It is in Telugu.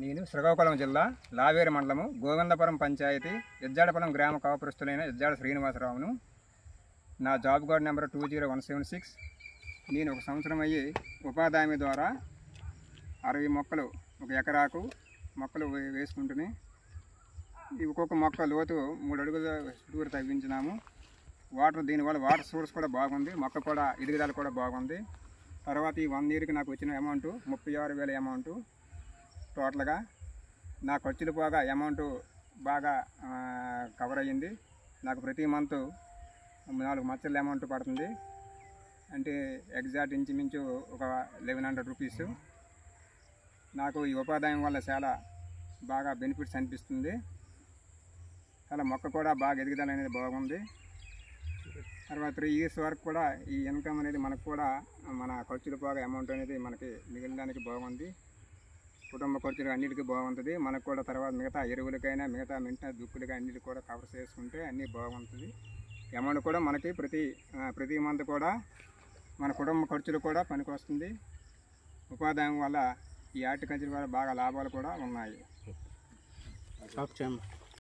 నేను శ్రీకాకుళం జిల్లా లావేరు మండలము గోవిందపురం పంచాయతీ ఎజ్జాడపురం గ్రామ కాపురస్తులైన ఎజ్జాడ శ్రీనివాసరావును. నా జాబ్ కార్డ్ నెంబర్ 20176. నేను ఒక సంవత్సరం అయ్యి ఉపాధి హామీ ద్వారా 60 మొక్కలు ఒక ఎకరాకు మొక్కలు వేసుకుంటుని ఒక్కొక్క మొక్క లోతు 3 అడుగుల చుట్టూరు తవ్వించినాము. దీనివల్ల వాటర్ సోర్స్ కూడా బాగుంది, మొక్క కూడా ఎదుగుదల కూడా బాగుంది. తర్వాత ఈ 1 ఇయర్కి నాకు వచ్చిన అమౌంట్ 36,000 అమౌంట్. టోటల్గా నా ఖర్చులు పోగా అమౌంట్ బాగా కవర్ అయ్యింది. నాకు ప్రతి మంత్ 4 మచ్చల అమౌంట్ పడుతుంది, అంటే ఎగ్జాక్ట్ ఇంచుమించు ఒక 1100 రూపీస్. నాకు ఈ ఉపాధ్యాయం వల్ల చాలా బాగా బెనిఫిట్స్ అనిపిస్తుంది. అలా మొక్క కూడా బాగా ఎదుగుదల అనేది బాగుంది. తర్వాత 3 ఇయర్స్ వరకు కూడా ఈ ఇన్కమ్ అనేది మనకు కూడా మన ఖర్చులు పోగా అమౌంట్ అనేది మనకి మిగిలినదానికి బాగుంది. కుటుంబ ఖర్చులు అన్నిటికీ బాగుంటుంది. మనకు కూడా తర్వాత మిగతా ఎరువులకైనా మిగతా దుక్కులకి అన్నిటికి కూడా కవర్ చేసుకుంటే అన్నీ బాగుంటుంది. అమౌంట్ కూడా మనకి ప్రతి మంత్ కూడా మన కుటుంబ ఖర్చులు కూడా పనికి వస్తుంది. ఉపాధ్యాయం వల్ల ఈ హార్టికల్చర్ వల్ల బాగా లాభాలు కూడా ఉన్నాయి.